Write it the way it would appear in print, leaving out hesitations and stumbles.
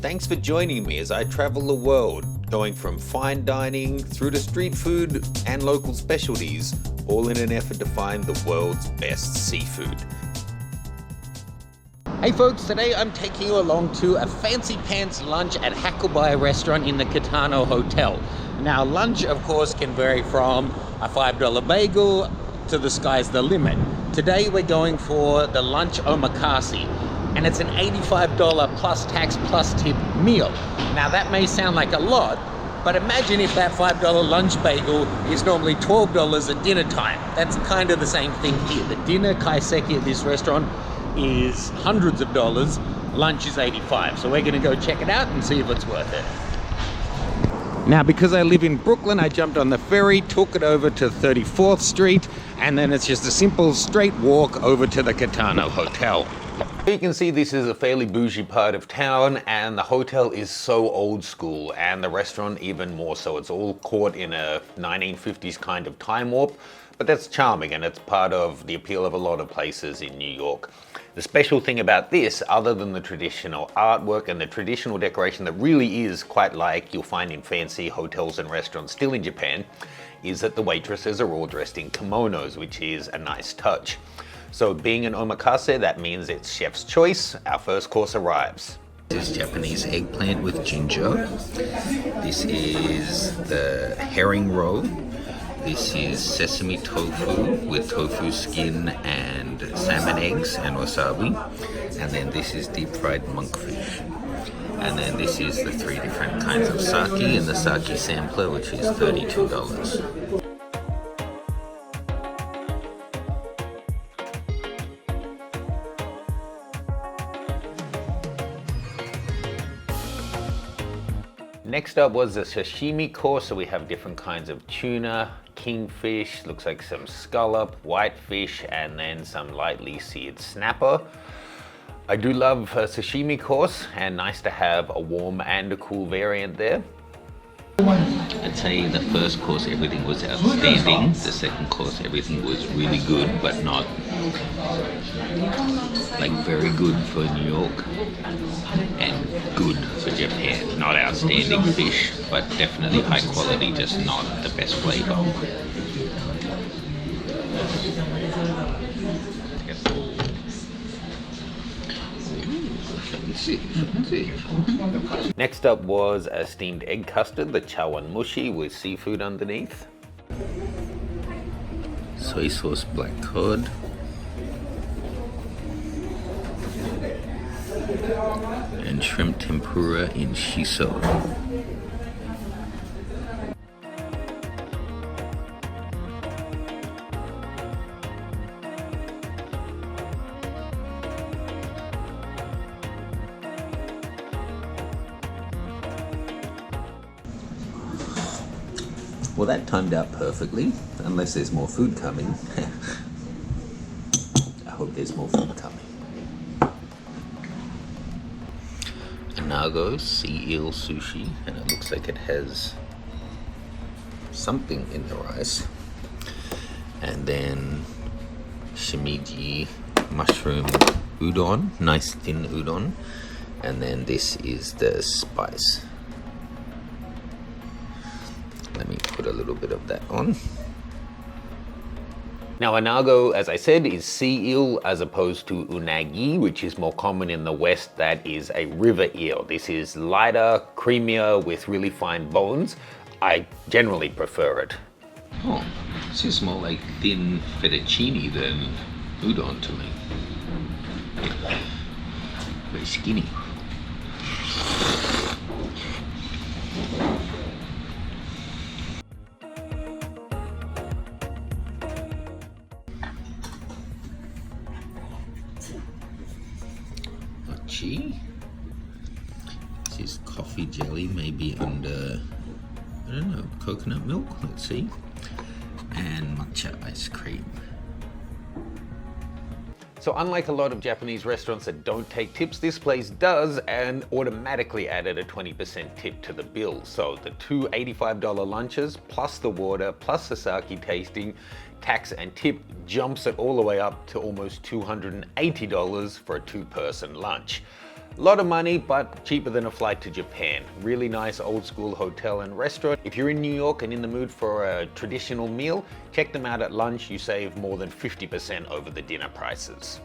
Thanks for joining me as I travel the world, going from fine dining through to street food and local specialties, all in an effort to find the world's best seafood. Hey folks, today I'm taking you along to a fancy pants lunch at Hakubai restaurant in the Katana hotel. Now lunch of course can vary from a $5 bagel to the sky's the limit. Today we're going for the lunch omakase, and it's an $85 plus tax plus tip meal. Now that may sound like a lot, but imagine if that $5 lunch bagel is normally $12 at dinner time. That's kind of the same thing here. The dinner kaiseki at this restaurant is hundreds of dollars, lunch is 85. So we're gonna go check it out and see if it's worth it. Now, because I live in Brooklyn, I jumped on the ferry, took it over to 34th Street, and then it's just a simple straight walk over to the Katana Hotel. You can see this is a fairly bougie part of town, and the hotel is so old school, and the restaurant even more so. It's all caught in a 1950s kind of time warp, but that's charming, and it's part of the appeal of a lot of places in New York. The special thing about this, other than the traditional artwork and the traditional decoration that really is quite like you'll find in fancy hotels and restaurants still in Japan, is that the waitresses are all dressed in kimonos, which is a nice touch. So being an omakase, that means it's chef's choice. Our first course arrives. This is Japanese eggplant with ginger. This is the herring roll. This is sesame tofu with tofu skin and salmon eggs and wasabi. And then this is deep fried monkfish. And then this is the 3 different kinds of sake and the sake sampler, which is $32. Next up was the sashimi course, so we have different kinds of tuna, kingfish, looks like some scallop, whitefish, and then some lightly seared snapper. I do love a sashimi course, and nice to have a warm and a cool variant there. I'd say the first course everything was outstanding. The second course everything was really good, but not like very good for New York and good for Japan. Not outstanding fish, but definitely high quality, just not the best flavor. Next up was a steamed egg custard, the chawanmushi with seafood underneath. Soy sauce black cod. And shrimp tempura in shiso. Well, that timed out perfectly, unless there's more food coming. I hope there's more food coming. Anago sea eel sushi, and it looks like it has something in the rice. And then shimiji mushroom udon, nice thin udon. And then this is the spice. Let me put a little bit of that on. Now anago, as I said, is sea eel as opposed to unagi, which is more common in the West. That is a river eel. This is lighter, creamier, with really fine bones. I generally prefer it. Oh, this is more like thin fettuccine than udon to me. Very skinny. This is coffee jelly, maybe under, I don't know, coconut milk, let's see. And matcha ice cream. So unlike a lot of Japanese restaurants that don't take tips, this place does, and automatically added a 20% tip to the bill. So the 2 $85 lunches, plus the water, plus the sake tasting, tax and tip jumps it all the way up to almost $280 for a 2-person lunch. A lot of money, but cheaper than a flight to Japan. Really nice old school hotel and restaurant. If you're in New York and in the mood for a traditional meal, check them out at lunch. You save more than 50% over the dinner prices.